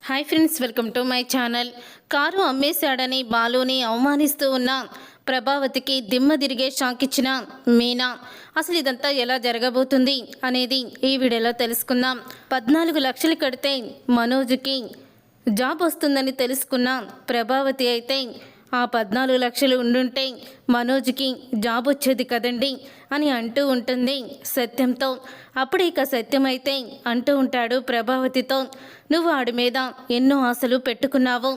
Hi friends, welcome to my channel. Car అమ్మేశాడని బాలుని అవమానిస్తూ ఉన్న ప్రభావతికి దిమ్మ తిరిగే షాక్ ఇచ్చిన మీనా. అసలు ఇదంతా ఎలా జరగబోతుంది అనేది ఈ వీడియోలో తెలుసుకుందాం. 14 లక్షలు కడితే మనోజ్కి జాబ్ వస్తుందని తెలుసుకున్న ప్రభావతి అయితే ఆ 14 లక్షలు ఉండుంటే మనోజ్కి జాబ్ వచ్చేది కదండి అని అంటూ ఉంటుంది సత్యంతో. అప్పుడు ఇక సత్యం అయితే అంటూ ఉంటాడు ప్రభావతితో, నువ్వు వాడి మీద ఎన్నో ఆశలు పెట్టుకున్నావు,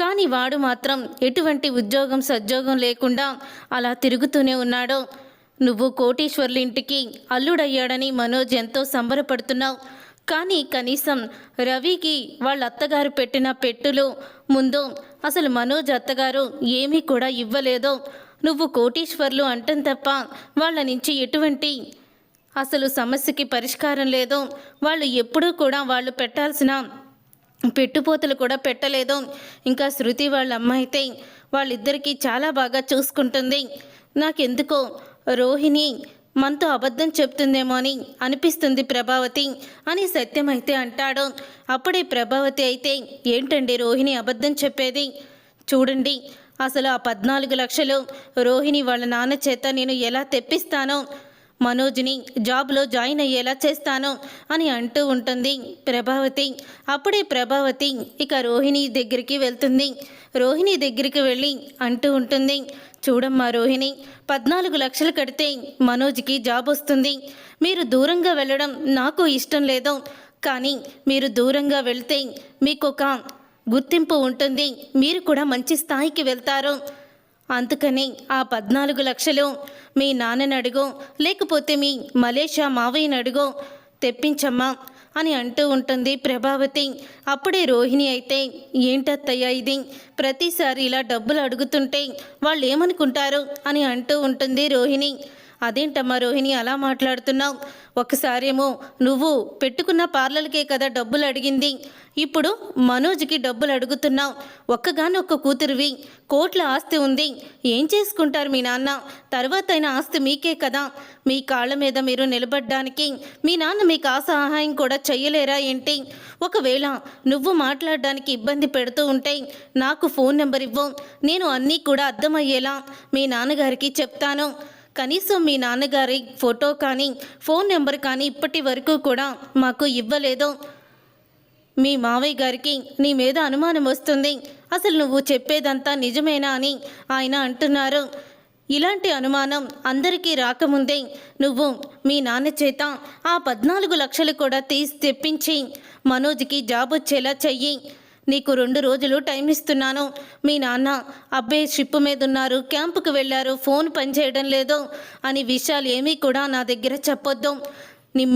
కానీ వాడు మాత్రం ఎటువంటి ఉద్యోగం సద్యోగం లేకుండా అలా తిరుగుతూనే ఉన్నాడు. నువ్వు కోటీశ్వర్ల ఇంటికి అల్లుడయ్యాడని మనోజ్ ఎంతో సంబరపడుతున్నావు, కానీ కనీసం రవికి వాళ్ళ అత్తగారు పెట్టిన పెట్టులు ముందు అసలు మనోజ్ అత్తగారు ఏమీ కూడా ఇవ్వలేదో. నువ్వు కోటీశ్వర్లు అంటం తప్ప వాళ్ళ నుంచి ఎటువంటి అసలు సమస్యకి పరిష్కారం లేదో. వాళ్ళు ఎప్పుడూ కూడా వాళ్ళు పెట్టాల్సిన పెట్టుపోతలు కూడా పెట్టలేదు. ఇంకా శృతి వాళ్ళ అమ్మ అయితే వాళ్ళిద్దరికీ చాలా బాగా చూసుకుంటుంది. నాకెందుకో రోహిణి మనతో అబద్ధం చెప్తుందేమో అని అనిపిస్తుంది ప్రభావతి అని సత్యం అయితే అంటాడు. అప్పుడే ప్రభావతి అయితే, ఏంటండి రోహిణి అబద్ధం చెప్పేది? చూడండి, అసలు ఆ 14 లక్షలు రోహిణి వాళ్ళ నాన్న చేత నేను ఎలా తెప్పిస్తానో, మనోజ్ని జాబ్లో జాయిన్ అయ్యేలా చేస్తాను అని అంటూ ఉంటుంది ప్రభావతి. అప్పుడే ప్రభావతి ఇక రోహిణి దగ్గరికి వెళ్తుంది. రోహిణి దగ్గరికి వెళ్ళి అంటూ ఉంటుంది, చూడమ్మా రోహిణి, 14 లక్షలు కడితే మనోజ్కి జాబ్ వస్తుంది. మీరు దూరంగా వెళ్ళడం నాకు ఇష్టం లేదు, కానీ మీరు దూరంగా వెళ్తే మీకు ఒక గుర్తింపు ఉంటుంది, మీరు కూడా మంచి స్థాయికి వెళ్తారు. అందుకని ఆ 14 లక్షలు మీ నాన్నని అడుగు, లేకపోతే మీ మలేషియా మావయ్యని అడుగు, తెప్పించమ్మా అని అంటూ ఉంటుంది ప్రభావతి. అప్పుడే రోహిణి అయితే, ఏంటత్తయ్యా ఇది, ప్రతిసారి ఇలా డబ్బులు అడుగుతుంటే వాళ్ళు ఏమనుకుంటారు అని అంటూ ఉంటుంది రోహిణి. అదేంటమ్మా రోహిణి అలా మాట్లాడుతున్నావు? ఒకసారేమో నువ్వు పెట్టుకున్న పార్లర్కే కదా డబ్బులు అడిగింది, ఇప్పుడు మనోజ్కి డబ్బులు అడుగుతున్నావు. ఒక్కగానొక్క కూతురివి, కోట్ల ఆస్తి ఉంది, ఏం చేసుకుంటారు మీ నాన్న? తర్వాత అయిన ఆస్తి మీకే కదా. మీ కాళ్ళ మీద మీరు నిలబడ్డానికి మీ నాన్న మీకు ఆ సహాయం కూడా చెయ్యలేరా ఏంటి? ఒకవేళ నువ్వు మాట్లాడడానికి ఇబ్బంది పెడుతూ ఉంటే నాకు ఫోన్ నెంబర్ ఇవ్వు, నేను అన్నీ కూడా అర్థమయ్యేలా మీ నాన్నగారికి చెప్తాను. కనీసం మీ నాన్నగారి ఫోటో కానీ ఫోన్ నెంబర్ కానీ ఇప్పటి వరకు కూడా మాకు ఇవ్వలేదు. మీ మావయ్య గారికి నీ మీద అనుమానం వస్తుంది, అసలు నువ్వు చెప్పేదంతా నిజమేనా అని ఆయన అంటున్నారు. ఇలాంటి అనుమానం అందరికీ రాకముందే నువ్వు మీ నాన్న చేత ఆ 14 లక్షలు కూడా తెప్పించి మనోజ్కి జాబ్ వచ్చేలా చెయ్యి. నీకు 2 రోజులు టైం ఇస్తున్నాను. మీ నాన్న అబ్బే షిప్ మీద ఉన్నారు, క్యాంపుకు వెళ్ళారు, ఫోన్ పనిచేయడం లేదు అని విషయాలు ఏమీ కూడా నా దగ్గర చెప్పొద్దు.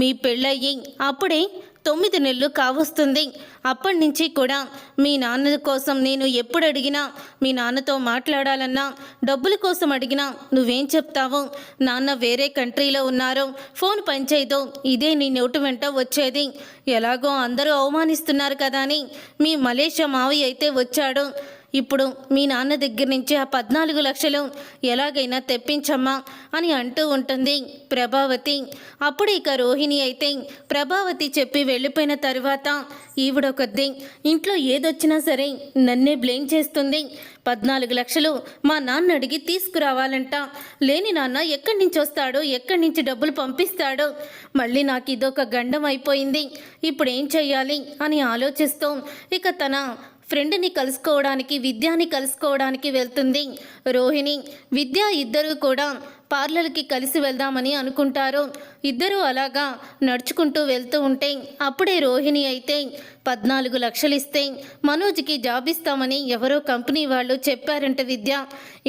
మీ పెళ్ళయ్యి అప్పుడే 9 నెలలు కావస్తుంది. అప్పటి నుంచి కూడా మీ నాన్న కోసం నేను ఎప్పుడు అడిగినా, మీ నాన్నతో మాట్లాడాలన్నా, డబ్బుల కోసం అడిగినా నువ్వేం చెప్తావు? నాన్న వేరే కంట్రీలో ఉన్నారు, ఫోన్ పనిచేయదు, ఇదే నీ నోటు వెంట వచ్చేది. ఎలాగో అందరూ అవమానిస్తున్నారు కదా అని మీ మలేషియా మావయ్య అయితే వచ్చాడు. ఇప్పుడు మీ నాన్న దగ్గర నుంచి ఆ 14 లక్షలు ఎలాగైనా తెప్పించమ్మా అని అంటూ ఉంటుంది ప్రభావతి. అప్పుడు ఇక రోహిణి అయితే ప్రభావతి చెప్పి వెళ్ళిపోయిన తర్వాత ఈవిడొకద్ది ఇంట్లో ఏదొచ్చినా సరే నన్నే బ్లేమ్ చేస్తుంది. 14 లక్షలు మా నాన్న అడిగి తీసుకురావాలంట, లేని నాన్న ఎక్కడి నుంచి వస్తాడో, ఎక్కడి నుంచి డబ్బులు పంపిస్తాడో, మళ్ళీ నాకు ఇదొక గండం అయిపోయింది, ఇప్పుడు ఏం చెయ్యాలి అని ఆలోచిస్తూ ఇక తన ఫ్రెండ్ని కలుసుకోవడానికి, విద్యాని కలుసుకోవడానికి వెళ్తుంది రోహిణి. విద్య ఇద్దరు కూడా పార్లర్కి కలిసి వెళ్దామని అనుకుంటారు. ఇద్దరూ అలాగా నడుచుకుంటూ వెళ్తూ ఉంటే అప్పుడే రోహిణి అయితే 14 లక్షలు ఇస్తే మనోజ్కి జాబ్ ఇస్తామని ఎవరో కంపెనీ వాళ్ళు చెప్పారంట విద్య.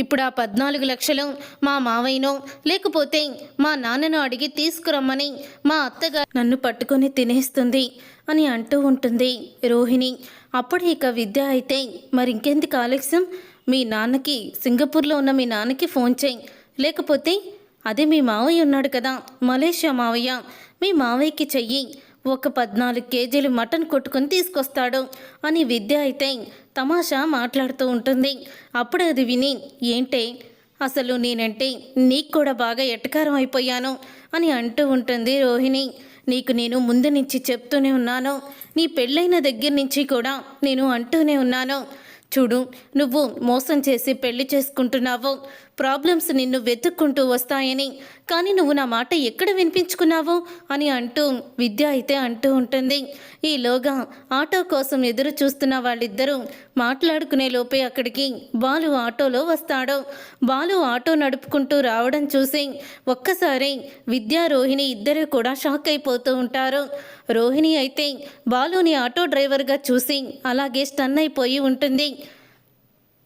ఇప్పుడు ఆ 14 లక్షలు మా మావయ్యనో లేకపోతే మా నాన్నను అడిగి తీసుకురమ్మని మా అత్తగారు నన్ను పట్టుకొని తినేస్తుంది అని అంటూ ఉంటుంది రోహిణి. అప్పుడు ఇక విద్య అయితే, మరి ఇంకెందుకు ఆలస్యం, మీ నాన్నకి, సింగపూర్లో ఉన్న మీ నాన్నకి ఫోన్ చేయి, లేకపోతే అదే మీ మావయ్య ఉన్నాడు కదా మలేషియా మావయ్య, మీ మావయ్యకి చెయ్యి, ఒక 14 కేజీలు మటన్ కొట్టుకొని తీసుకొస్తాడు అని విద్య అయితే తమాషా మాట్లాడుతూ ఉంటుంది. అప్పుడు అది విని, ఏంటే అసలు నేనంటే నీకు కూడా బాగా ఎటకారం అయిపోయాను అని అంటూ ఉంటుంది రోహిణి. నీకు నేను ముందు నుంచి చెప్తూనే ఉన్నాను, నీ పెళ్ళైన దగ్గర నుంచి కూడా నేను అంటూనే ఉన్నాను. చూడు, నువ్వు మోసం చేసి పెళ్లి చేసుకుంటున్నావు, ప్రాబ్లమ్స్ నిన్ను వెతుక్కుంటూ వస్తాయని. కానీ నువ్వు నా మాట ఎక్కడ వినిపించుకున్నావు అని అంటూ విద్య అయితే అంటూ ఉంటుంది. ఈలోగా ఆటో కోసం ఎదురు చూస్తున్న వాళ్ళిద్దరూ మాట్లాడుకునే లోపే అక్కడికి బాలు ఆటోలో వస్తాడు. బాలు ఆటో నడుపుకుంటూ రావడం చూసి ఒక్కసారి విద్య, రోహిణి ఇద్దరూ కూడా షాక్ అయిపోతూ ఉంటారు. రోహిణి అయితే బాలుని ఆటో డ్రైవర్గా చూసి అలాగే స్టన్ అయిపోయి ఉంటుంది.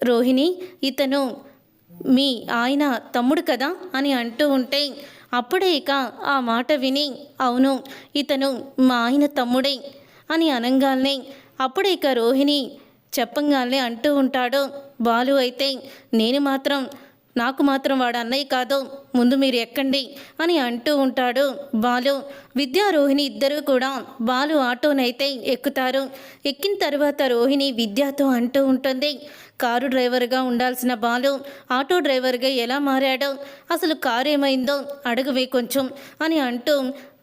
రోహిణి, ఇతను మీ ఆయన తమ్ముడు కదా అని అంటూ ఉంటే అప్పుడే ఇక ఆ మాట విని, అవును ఇతను మా ఆయన తమ్ముడే అని అనంగానే అప్పుడే ఇక రోహిణి చెప్పంగానే అంటూ ఉంటాడు. బాలు అయితే నాకు మాత్రం వాడు అన్నయ్య కాదు, ముందు మీరు ఎక్కండి అని అంటూ ఉంటాడు బాలు. విద్యా, రోహిణి ఇద్దరూ కూడా బాలు ఆటోనైతే ఎక్కుతారు. ఎక్కిన తర్వాత రోహిణి విద్యతో అంటూ ఉంటుంది, కారు డ్రైవర్గా ఉండాల్సిన బాలు ఆటో డ్రైవర్గా ఎలా మారాడో, అసలు కారు ఏమైందో అడగవే కొంచెం అని అంటూ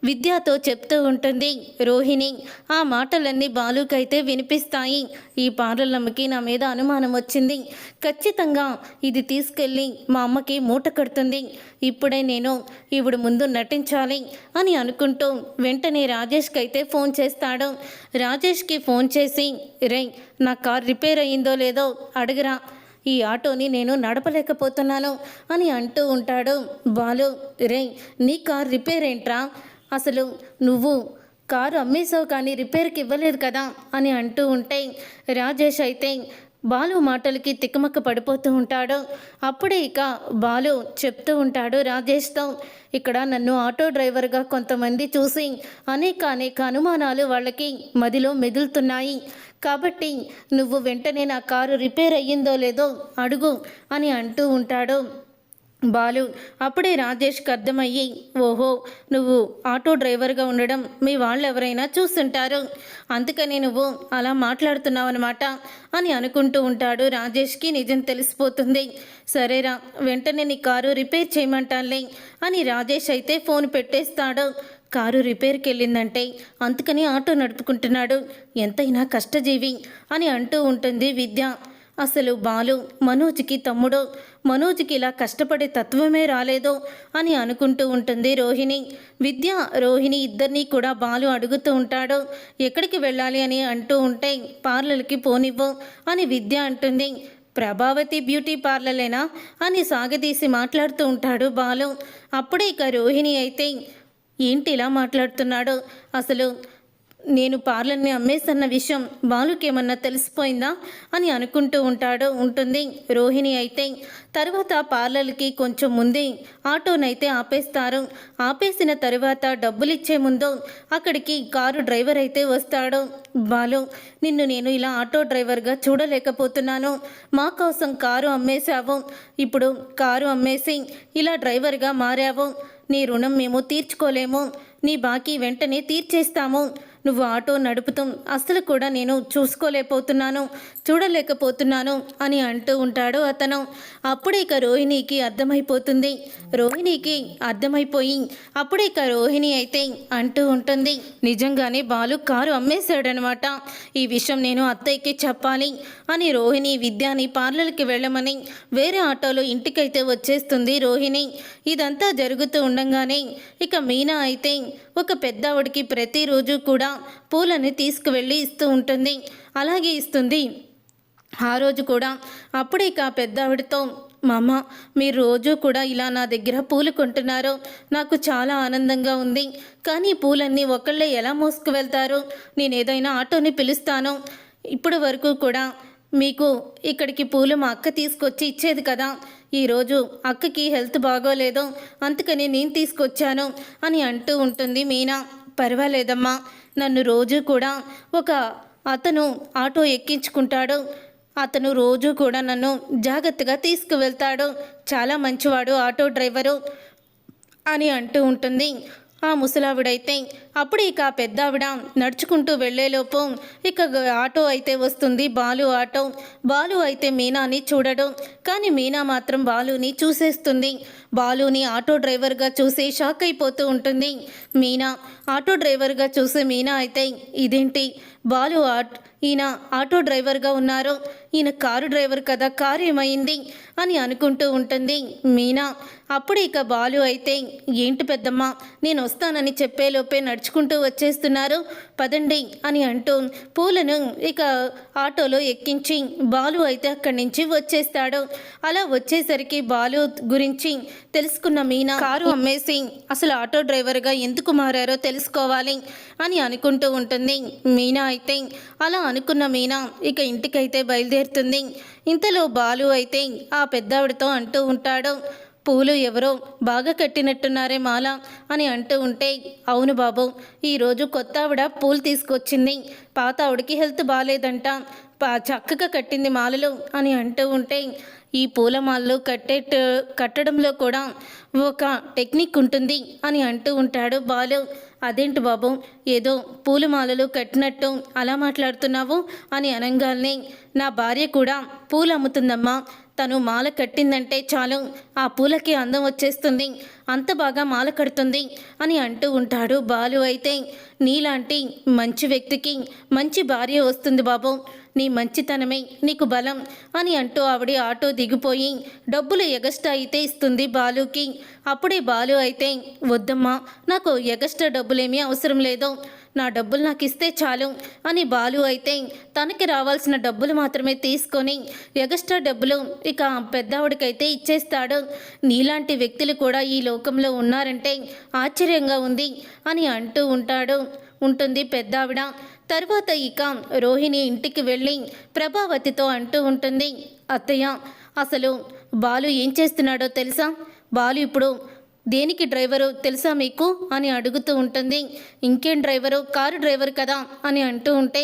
విద్యతో చెప్తూ ఉంటుంది రోహిణి. ఆ మాటలన్నీ బాలుకైతే వినిపిస్తాయి. ఈ పార్లర్లమ్మకి నా మీద అనుమానం వచ్చింది, ఖచ్చితంగా ఇది తీసుకెళ్ళి మా అమ్మకి మూట కడుతుంది, ఇప్పుడే నేను ఈవిడ ముందు నటించాలి అని అనుకుంటూ వెంటనే రాజేష్కి అయితే ఫోన్ చేస్తాడు. రాజేష్కి ఫోన్ చేసి, రే నా కార్ రిపేర్ అయ్యిందో లేదో అడగరా, ఈ ఆటోని నేను నడపలేకపోతున్నాను అని అంటూ ఉంటాడు బాలు. రే నీ కార్ రిపేర్ ఏంట్రా, అసలు నువ్వు కారు అమ్మేసావు కానీ రిపేర్కి ఇవ్వలేదు కదా అని అంటూ ఉంటే రాజేష్ అయితే బాలు మాటలకి తికమక్క పడిపోతూ ఉంటాడు. అప్పుడే ఇక బాలు చెప్తూ ఉంటాడు రాజేష్తో, ఇక్కడ నన్ను ఆటో డ్రైవర్గా కొంతమంది చూసి అనేక అనుమానాలు వాళ్ళకి మదిలో మెదులుతున్నాయి, కాబట్టి నువ్వు వెంటనే నా కారు రిపేర్ అయ్యిందో లేదో అడుగు అని అంటూ ఉంటాడు బాలు. అప్పుడే రాజేష్కి అర్థమయ్యి, ఓహో నువ్వు ఆటో డ్రైవర్గా ఉండడం మీ వాళ్ళు ఎవరైనా చూస్తుంటారు, అందుకని నువ్వు అలా మాట్లాడుతున్నావు అనమాట అని అనుకుంటూ ఉంటాడు. రాజేష్కి నిజం తెలిసిపోతుంది. సరేరా, వెంటనే నీ కారు రిపేర్ చేయమంటానులే అని రాజేష్ అయితే ఫోన్ పెట్టేస్తాడు. కారు రిపేర్కి వెళ్ళిందంటే అందుకని ఆటో నడుపుకుంటున్నాడు, ఎంతైనా కష్టజీవి అని అంటూ ఉంటుంది విద్య. అసలు బాలు మనోజ్కి తమ్ముడు, మనోజ్కి ఇలా కష్టపడే తత్వమే రాలేదో అని అనుకుంటూ ఉంటుంది రోహిణి. విద్య, రోహిణి ఇద్దరినీ కూడా బాలు అడుగుతూ ఉంటాడు, ఎక్కడికి వెళ్ళాలి అని అంటూ ఉంటే పార్లర్కి పోనివ్వు అని విద్య అంటుంది. ప్రభావతి బ్యూటీ పార్లర్లేనా అని సాగదీసి మాట్లాడుతూ ఉంటాడు బాలు. అప్పుడే ఇక రోహిణి అయితే, ఏంటి ఇలా మాట్లాడుతున్నాడు, అసలు నేను పార్లర్ని అమ్మేసన్న విషయం బాలుకేమన్నా తెలిసిపోయిందా అని అనుకుంటూ ఉంటుంది రోహిణి అయితే. తర్వాత పార్లర్కి కొంచెం ముందే ఆటోనైతే ఆపేస్తారు. ఆపేసిన తర్వాత డబ్బులు ఇచ్చే ముందు అక్కడికి కారు డ్రైవర్ అయితే వస్తాడు. బాలు, నిన్ను నేను ఇలా ఆటో డ్రైవర్గా చూడలేకపోతున్నాను, మా కోసం కారు అమ్మేశావు, ఇప్పుడు కారు అమ్మేసి ఇలా డ్రైవర్గా మారావు, నీ రుణం మేము తీర్చుకోలేము, నీ బాకీ వెంటనే తీర్చేస్తాము, నువ్వు ఆటో నడుపుతూ అస్సలు కూడా నేను చూడలేకపోతున్నాను అని అంటూ ఉంటాడు అతను. అప్పుడే ఇక రోహిణికి అర్థమైపోతుంది. రోహిణికి అర్థమైపోయి అప్పుడే ఇక రోహిణి అయితే అంటూ ఉంటుంది, నిజంగానే బాలు కారు అమ్మేశాడనమాట, ఈ విషయం నేను అత్తయ్యకి చెప్పాలి అని రోహిణి విద్యాని పార్లర్కి వెళ్ళమని వేరే ఆటోలో ఇంటికైతే వచ్చేస్తుంది రోహిణి. ఇదంతా జరుగుతూ ఉండగానే ఇక మీనా అయితే ఒక పెద్దవాడికి ప్రతిరోజు కూడా పూలని తీసుకువెళ్ళి ఇస్తూ ఉంటుంది. అలాగే ఇస్తుంది. ఆ రోజు కూడా అప్పుడే ఇక పెద్దవాడితో, మామ మీరు రోజు కూడా ఇలా నా దగ్గర పూలు కొంటున్నారు, నాకు చాలా ఆనందంగా ఉంది, కానీ పూలన్నీ ఒకళ్ళే ఎలా మోసుకు వెళ్తారు, నేను ఏదైనా ఆటోని పిలుస్తాను, ఇప్పటి వరకు కూడా మీకు ఇక్కడికి పూలు మా అక్క తీసుకొచ్చి ఇచ్చేది కదా, ఈరోజు అక్కకి హెల్త్ బాగోలేదు అందుకని నేను తీసుకొచ్చాను అని అంటూ ఉంటుంది మీనా. పర్వాలేదమ్మా, నన్ను రోజు కూడా ఒక అతను ఆటో ఎక్కించుకుంటాడు, అతను రోజు కూడా నన్ను జాగ్రత్తగా తీసుకువెళ్తాడు, చాలా మంచివాడు ఆటో డ్రైవరు అని అంటూ ఉంటుంది. ఆ ముసలావిడైతే అప్పుడు ఇక ఆ పెద్దావిడ నడుచుకుంటూ వెళ్ళేలోపు ఇక ఆటో అయితే వస్తుంది, బాలు ఆటో. బాలు అయితే మీనాని చూడడు, కానీ మీనా మాత్రం బాలుని చూసేస్తుంది. బాలుని ఆటో డ్రైవర్గా చూసి షాక్ అయిపోతూ ఉంటుంది మీనా. ఆటో డ్రైవర్గా చూసి మీనా అయితే ఇదేంటి బాలు ఈయన ఆటో డ్రైవర్గా ఉన్నారు, ఈయన కారు డ్రైవర్ కదా, కారు ఏమైంది అని అనుకుంటూ ఉంటుంది మీనా. అప్పుడు ఇక బాలు అయితే ఏంటి పెద్దమ్మ, నేను వస్తానని చెప్పేలోపే నడుచుకుంటూ వచ్చేస్తున్నారు, పదండి అని అంటూ పూలను ఇక ఆటోలో ఎక్కించి బాలు అయితే అక్కడి నుంచి వచ్చేస్తాడు. అలా వచ్చేసరికి బాలు గురించి తెలుసుకున్న మీనా కారు అమ్మేసి అసలు ఆటో డ్రైవర్గా ఎందుకు మారారో తెలుసుకోవాలి అని అనుకుంటూ ఉంటుంది మీనా. అయితే అలా అనుకున్న మీనా ఇక ఇంటికైతే బయలుదేరుతుంది. ఇంతలో బాలు అయితే ఆ పెద్దావిడతో అంటూ ఉంటాడు, పూలు ఎవరో బాగా కట్టినట్టున్నారే మాల అని అంటూ ఉంటే, అవును బాబు, ఈరోజు కొత్త ఆవిడ పూలు తీసుకొచ్చింది, పాత ఆవిడకి హెల్త్ బాగాలేదంట, చక్కగా కట్టింది మాలలు అని అంటూ ఉంటే, ఈ పూల మాలలు కట్టడంలో కూడా ఒక టెక్నిక్ ఉంటుంది అని అంటూ ఉంటాడు బాలు. అదేంటి బాబు, ఏదో పూలమాలలు కట్టినట్టు అలా మాట్లాడుతున్నావు అని అనగానే, నా భార్య కూడా పూలు అమ్ముతుందమ్మా, తను మాల కట్టిందంటే చాలు ఆ పూలకి అందం వచ్చేస్తుంది, అంత బాగా మాల కడుతుంది అని అంటూ ఉంటాడు బాలు. అయితే నీలాంటి మంచి వ్యక్తికి మంచి భార్య వస్తుంది బాబు, నీ మంచితనమే నీకు బలం అని అంటూ ఆవిడ ఆటో దిగిపోయి డబ్బులు ఎగస్ట్రా అయితే ఇస్తుంది బాలుకి. అప్పుడే బాలు అయితే, వద్దమ్మా, నాకు ఎగస్ట్రా డబ్బులేమీ అవసరం లేదు, నా డబ్బులు నాకు ఇస్తే చాలు అని బాలు అయితే తనకి రావాల్సిన డబ్బులు మాత్రమే తీసుకొని ఎగస్ట్రా డబ్బులు ఇక పెద్దావిడికైతే ఇచ్చేస్తాడు. నీలాంటి వ్యక్తులు కూడా ఈ లోకంలో ఉన్నారంటే ఆశ్చర్యంగా ఉంది అని అంటూ ఉంటుంది పెద్దావిడ. తర్వాత ఇక రోహిణి ఇంటికి వెళ్ళి ప్రభావతితో అంటూ ఉంటుంది, అత్తయ్య, అసలు బాలు ఏం చేస్తున్నాడో తెలుసా, బాలు ఇప్పుడు దేనికి డ్రైవరు తెలుసా మీకు అని అడుగుతూ ఉంటుంది. ఇంకేం డ్రైవరు, కారు డ్రైవర్ కదా అని అంటూ ఉంటే,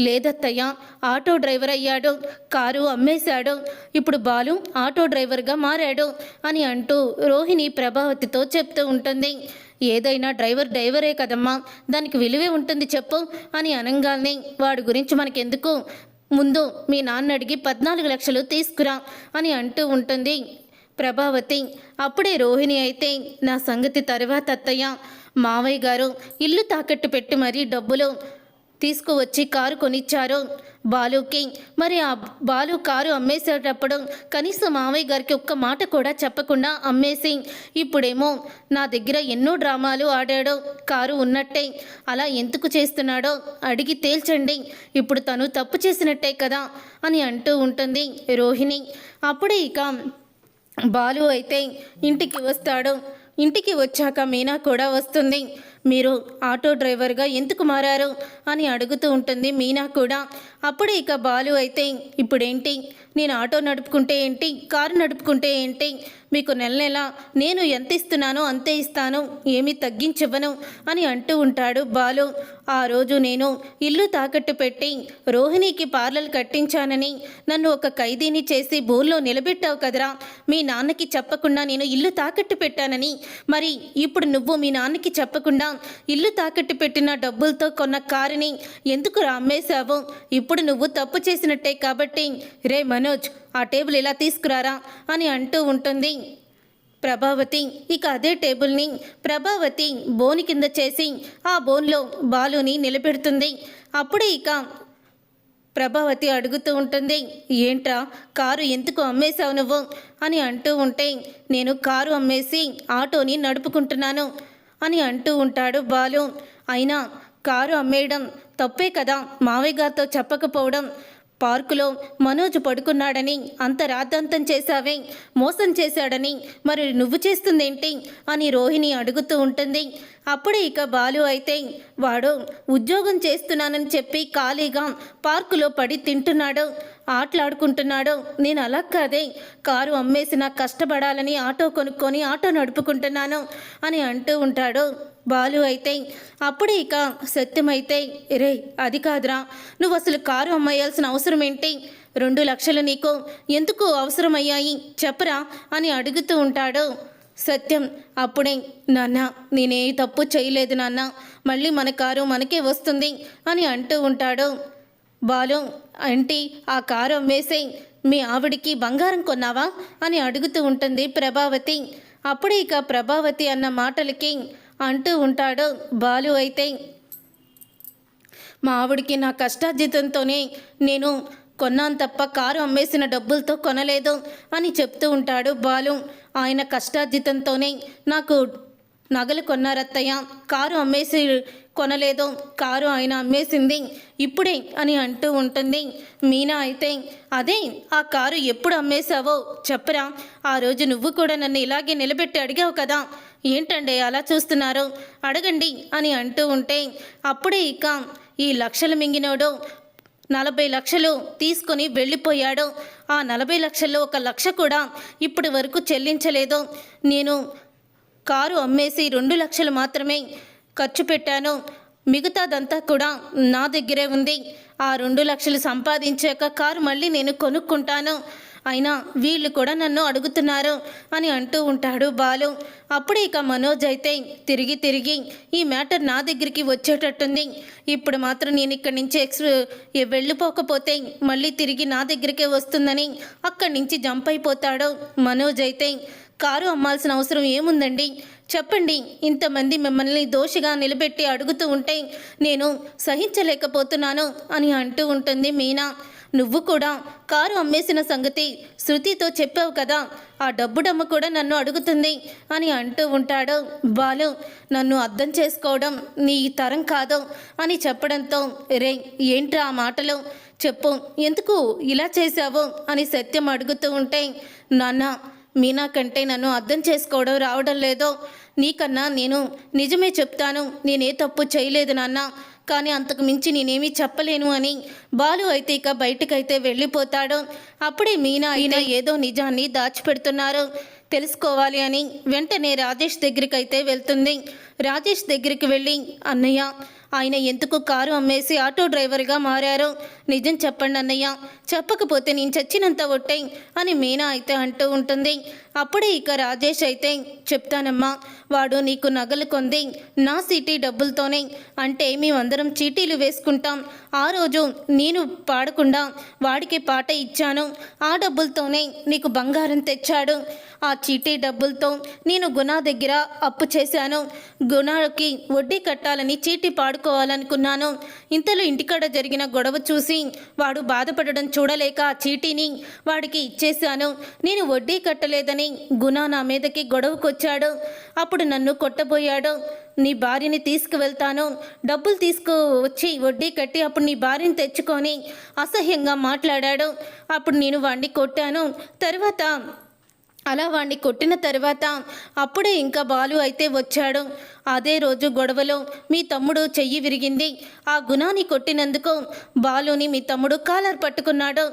లేదత్తయ్య, ఆటో డ్రైవర్ అయ్యాడు, కారు అమ్మేశాడు, ఇప్పుడు బాలు ఆటో డ్రైవర్గా మారాడు అని అంటూ రోహిణి ప్రభావతితో చెప్తూ ఉంటుంది. ఏదైనా డ్రైవరే కదమ్మా, దానికి విలువే ఉంటుంది చెప్పు అని అనగానే, వాడి గురించి మనకెందుకు, ముందు మీ నాన్న అడిగి 14 లక్షలు తీసుకురా అని అంటూ ఉంటుంది ప్రభావతి. అప్పుడే రోహిణి అయితే, నా సంగతి తర్వాత అత్తయ్య, మావయ్య గారు ఇల్లు తాకట్టు పెట్టి మరీ డబ్బులు తీసుకువచ్చి కారు కొనిచ్చారు బాలుకి. మరి ఆ బాలు కారు అమ్మేసేటప్పుడు కనీసం మావయ్య గారికి ఒక్క మాట కూడా చెప్పకుండా అమ్మేసి ఇప్పుడేమో నా దగ్గర ఎన్నో డ్రామాలు ఆడాడో కారు ఉన్నట్టే, అలా ఎందుకు చేస్తున్నాడో అడిగి తేల్చండి, ఇప్పుడు తను తప్పు చేసినట్టే కదా అని అంటూ ఉంటుంది రోహిణి. అప్పుడే ఇక బాలు అయితే ఇంటికి వస్తాడు. ఇంటికి వచ్చాక మీనా కూడా వస్తుంది. మీరు ఆటో డ్రైవర్గా ఎందుకు మారారు అని అడుగుతూ ఉంటుంది మీనా కూడా. అప్పుడే ఇక బాలు అయితే, ఇప్పుడేంటి, నేను ఆటో నడుపుకుంటే ఏంటి, కారు నడుపుకుంటే ఏంటి, మీకు నెల నేను ఎంత ఇస్తున్నానో అంతే ఇస్తాను, ఏమీ తగ్గించివ్వను అని అంటూ ఉంటాడు బాలు. ఆ రోజు నేను ఇల్లు తాకట్టు పెట్టి రోహిణికి పార్లర్ కట్టించానని నన్ను ఒక ఖైదీని చేసి బోన్లో నిలబెట్టావు కదరా, మీ నాన్నకి చెప్పకుండా నేను ఇల్లు తాకట్టు పెట్టానని, మరి ఇప్పుడు నువ్వు మీ నాన్నకి చెప్పకుండా ఇల్లు తాకట్టు పెట్టిన డబ్బులతో కొన్న కారుని ఎందుకు అమ్మేశావు, ఇప్పుడు నువ్వు తప్పు చేసినట్టే కాబట్టి, రే మనోజ్, ఆ టేబుల్ ఇలా తీసుకురారా అని అంటూ ఉంటుంది ప్రభావతి. ఇక అదే టేబుల్ని ప్రభావతి బోని కింద చేసి ఆ బోన్లో బాలుని నిలబెడుతుంది. అప్పుడే ఇక ప్రభావతి అడుగుతూ ఉంటుంది, ఏంట్రా, కారు ఎందుకు అమ్మేశావు నువ్వు అని అంటూ ఉంటే, నేను కారు అమ్మేసి ఆటోని నడుపుకుంటున్నాను అని అంటూ ఉంటాడు బాలు. అయినా కారు అమ్మేయడం తప్పే కదా, మావయ్య గారితో చెప్పకపోవడం, పార్కులో మనోజ్ పడుకున్నాడని అంత రాద్ధాంతం చేశావే, మోసం చేశాడని మరి నువ్వు చేస్తుందేంటి అని రోహిణి అడుగుతూ ఉంటుంది. అప్పుడే ఇక బాలు అయితే, వాడు ఉద్యోగం చేస్తున్నానని చెప్పి ఖాళీగా పార్కులో పడి తింటున్నాడు, ఆటలాడుకుంటున్నాడు, నేను అలా కాదే, కారు అమ్మేసిన కష్టపడాలని ఆటో కొనుక్కొని ఆటో నడుపుకుంటున్నాను అని అంటూ ఉంటాడు బాలు అయితే. అప్పుడే ఇక సత్యమైతే, రే అది కాదురా, నువ్వు అసలు కారు అమ్మేయాల్సిన అవసరం ఏంటి, 2 లక్షలు నీకు ఎందుకు అవసరమయ్యాయి చెప్పరా అని అడుగుతూ ఉంటాడు సత్యం అప్పుడే, నాన్న నేనే తప్పు చేయలేదు నాన్న, మళ్ళీ మన కారు మనకే వస్తుంది అని అంటూ ఉంటాడు. బాలు, ఆంటీ ఆ కారు అమ్మేసేయ్, మీ ఆవిడికి బంగారం కొన్నావా అని అడుగుతూ ఉంటుంది ప్రభావతి. అప్పుడే ఇక ప్రభావతి అన్న మాటలకి అంటూ ఉంటాడు బాలు అయితే, మా ఆవిడికి నా కష్టార్జితంతోనే నేను కొన్నాను తప్ప కారు అమ్మేసిన డబ్బులతో కొనలేదు అని చెప్తూ ఉంటాడు బాలు. ఆయన కష్టార్జితంతోనే నాకు నగలు కొన్నారత్తయ్య, కారు అమ్మేసి కొనలేదు, కారు ఆయన అమ్మేసింది ఇప్పుడే అని అంటూ ఉంటుంది. మీనా అయితే, అదే ఆ కారు ఎప్పుడు అమ్మేశావో చెప్పరా, ఆ రోజు నువ్వు కూడా నన్ను ఇలాగే నిలబెట్టి అడిగావు కదా, ఏంటండి అలా చూస్తున్నారు, అడగండి అని అంటూ ఉంటే, అప్పుడే ఇక ఈ లక్షలు మింగినోడు 40 లక్షలు తీసుకొని వెళ్ళిపోయాడు. ఆ 40 లక్షల్లో 1 లక్ష కూడా ఇప్పటి వరకు చెల్లించలేదు. నేను కారు అమ్మేసి 2 లక్షలు మాత్రమే ఖర్చు పెట్టాను, మిగతాదంతా కూడా నా దగ్గరే ఉంది. ఆ 2 లక్షలు సంపాదించాక కారు మళ్ళీ నేను కొనుక్కుంటాను, అయినా వీళ్ళు కూడా నన్ను అడుగుతున్నారు అని అంటూ ఉంటాడు బాలు. అప్పుడే ఇక మనోజ్ అయితే, తిరిగి ఈ మ్యాటర్ నా దగ్గరికి వచ్చేటట్టుంది, ఇప్పుడు మాత్రం నేను ఇక్కడి నుంచి వెళ్ళిపోకపోతే మళ్ళీ తిరిగి నా దగ్గరికే వస్తుందని అక్కడి నుంచి జంప్ అయిపోతాడు మనోజ్ అయితే. కారు అమ్మాల్సిన అవసరం ఏముందండి చెప్పండి, ఇంతమంది మిమ్మల్ని దోషిగా నిలబెట్టి అడుగుతూ ఉంటే నేను సహించలేకపోతున్నాను అని అంటూ ఉంటుంది మీనా. నువ్వు కూడా కారు అమ్మేసిన సంగతి శృతితో చెప్పావు కదా, ఆ డబ్బుడమ్మ కూడా నన్ను అడుగుతుంది అని అంటూ ఉంటాడు బాలు. నన్ను అర్థం చేసుకోవడం నీ తరం కాదు అని చెప్పడంతో, రే ఏంట్రా ఆ మాటలు, చెప్పు ఎందుకు ఇలా చేశావు అని సత్యం అడుగుతూ ఉంటే, నాన్న మీనా కంటే నన్ను అర్థం చేసుకోవడం రావడం లేదో, నీకన్నా నేను నిజమే చెప్తాను, నేనే తప్పు చేయలేదు నాన్న, కానీ అంతకు మించి నేనేమీ చెప్పలేను అని బాలు అయితే ఇక బయటకైతే వెళ్ళిపోతాడు. అప్పుడే మీనా అయినా ఏదో నిజాన్ని దాచిపెడుతున్నారు తెలుసుకోవాలి అని వెంటనే రాజేష్ దగ్గరికి అయితే వెళ్తుంది. రాజేష్ దగ్గరికి వెళ్ళి, అన్నయ్య ఆయన ఎందుకు కారు అమ్మేసి ఆటో డ్రైవర్గా మారారు, నిజం చెప్పండి అన్నయ్య, చెప్పకపోతే నేను చచ్చినంత ఒట్టే అని మీనా అయితే అంటూ ఉంటుంది. అప్పుడే ఇక రాజేష్ అయితే, చెప్తానమ్మా, వాడు నీకు నగలు కొంది నా సీటీ డబ్బులతోనే, అంటే మేమందరం చీటీలు వేసుకుంటాం, ఆ రోజు నేను పాడకుండా వాడికి పాట ఇచ్చాను, ఆ డబ్బులతోనే నీకు బంగారం తెచ్చాడు, ఆ చీటీ డబ్బులతో నేను గుణ దగ్గర అప్పు చేశాను, గుణకి వడ్డీ కట్టాలని చీటీ పాడుకోవాలనుకున్నాను, ఇంతలో ఇంటికాడ జరిగిన గొడవ చూసి వాడు బాధపడడం చూడలేక ఆ చీటీని వాడికి ఇచ్చేశాను, నేను వడ్డీ కట్టలేదని గుణ నా మీదకి గొడవకొచ్చాడు, అప్పుడు నన్ను కొట్టబోయాడు, నీ భార్యని తీసుకువెళ్తాను, డబ్బులు తీసుకువచ్చి వడ్డీ కట్టి అప్పుడు నీ భార్యని తెచ్చుకొని అసహ్యంగా మాట్లాడాడు, అప్పుడు నేను వాడిని కొట్టాను, తర్వాత అలా వాడిని కొట్టిన తర్వాత అప్పుడే ఇంకా బాలు అయితే వచ్చాడు. అదే రోజు గొడవలో మీ తమ్ముడు చెయ్యి విరిగింది, ఆ గుణాన్ని కొట్టినందుకు బాలుని మీ తమ్ముడు కాలర్ పట్టుకున్నాడు,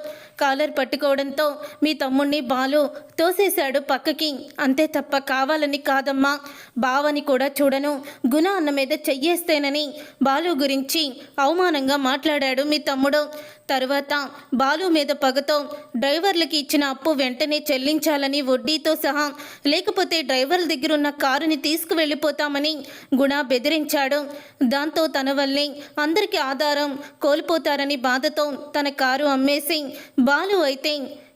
కాలర్ పట్టుకోవడంతో మీ తమ్ముడిని బాలు తోసేశాడు పక్కకి, అంతే తప్ప కావాలని కాదమ్మా, బావని కూడా చూడను, గుణ అన్న మీద చెయ్యేస్తేనని బాలు గురించి అవమానంగా మాట్లాడాడు మీ తమ్ముడు. తర్వాత బాలు మీద పగతో డ్రైవర్లకి ఇచ్చిన అప్పు వెంటనే చెల్లించాలని వడ్డీతో సహా, లేకపోతే డ్రైవర్ల దగ్గర ఉన్న కారుని తీసుకువెళ్ళిపోతామని గుణ బెదిరించాడు. దాంతో తన వల్లే అందరికీ ఆధారం కోల్పోతారని బాధతో తన కారు అమ్మేసి బాలు అయితే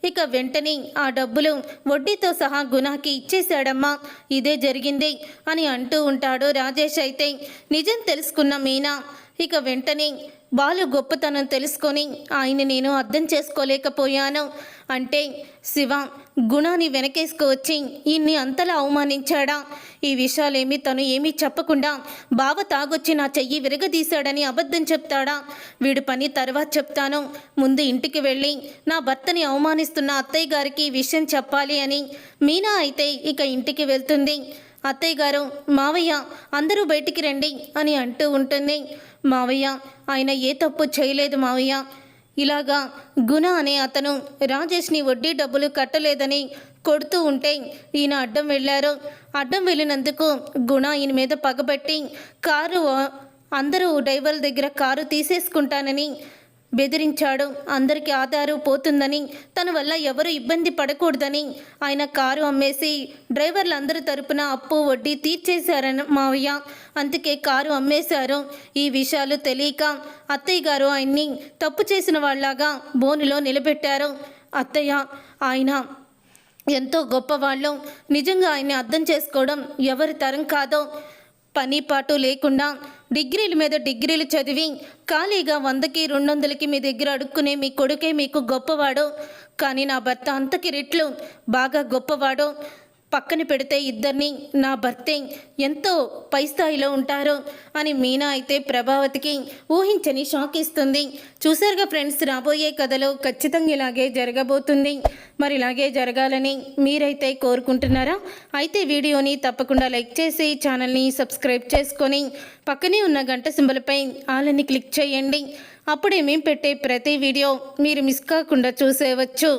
ఇక వెంటనే ఆ డబ్బులు వడ్డీతో సహా గుణాకి ఇచ్చేశాడమ్మా, ఇదే జరిగింది అని అంటూ ఉంటాడు రాజేష్ అయితే. నిజం తెలుసుకున్న మీనా ఇక వెంటనే బాలు గొప్పతనం తెలుసుకొని, ఆయన నేను అర్థం చేసుకోలేకపోయాను, అంటే శివ గుణాన్ని వెనకేసుకువచ్చి ఇన్ని అంతలా అవమానించాడా, ఈ విషయాలేమీ తను ఏమీ చెప్పకుండా బావ తాగొచ్చి నా చెయ్యి విరగదీశాడని అబద్ధం చెప్తాడా, వీడి పని తర్వాత చెప్తాను, ముందు ఇంటికి వెళ్ళి నా భర్తని అవమానిస్తున్న అత్తయ్య గారికి ఈ విషయం చెప్పాలి అని మీనా అయితే ఇక ఇంటికి వెళ్తుంది. అత్తయ్య గారు, మావయ్య అందరూ బయటికి రండి అని అంటూ ఉంటుంది. మావయ్య ఆయన ఏ తప్పు చేయలేదు మావయ్య, ఇలాగా గుణ అనే అతను రాజేష్ని వడ్డీ డబ్బులు కట్టలేదని కొడుతూ ఉంటే ఈయన అడ్డం వెళ్ళారు, అడ్డం వెళ్ళినందుకు గుణ ఈయన మీద పగబట్టి కారు అందరూ డ్రైవర్ల దగ్గర కారు తీసేసుకుంటానని బెదిరించాడు. అందరికీ ఆధారు పోతుందని, తన వల్ల ఎవరు ఇబ్బంది పడకూడదని ఆయన కారు అమ్మేసి డ్రైవర్లందరి తరపున అప్పు వడ్డీ తీర్చేశారని మావయ్య. అందుకే కారు అమ్మేశారు. ఈ విషయాలు తెలియక అత్తయ్య గారు ఆయన్ని తప్పు చేసిన వాళ్ళలాగా బోనులో నిలబెట్టారు. అత్తయ్య, ఆయన ఎంతో గొప్పవాళ్ళు. నిజంగా ఆయన్ని అర్థం చేసుకోవడం ఎవరి తరం కాదో. పని పాటు లేకుండా డిగ్రీల మీద డిగ్రీలు చదివి ఖాళీగా 100కి 200కి మీ దగ్గర అడుక్కునే మీ కొడుకే మీకు గొప్పవాడు. కానీ నా భర్త అంతకి రెట్లు బాగా గొప్పవాడు. పక్కన పెడితే ఇద్దరిని నా భర్తే ఎంతో పై స్థాయిలో ఉంటారు అని మీనా అయితే ప్రభావతికి ఊహించని షాక్ ఇస్తుంది. చూసారుగా ఫ్రెండ్స్, రాబోయే కథలో ఖచ్చితంగా ఇలాగే జరగబోతుంది. మరి ఇలాగే జరగాలని మీరైతే కోరుకుంటున్నారా? అయితే వీడియోని తప్పకుండా లైక్ చేసి ఛానల్ని సబ్స్క్రైబ్ చేసుకొని పక్కనే ఉన్న గంట సింబల్పై ఆలని క్లిక్ చేయండి. అప్పుడే మేము పెట్టే ప్రతి వీడియో మీరు మిస్ కాకుండా చూసేవచ్చు.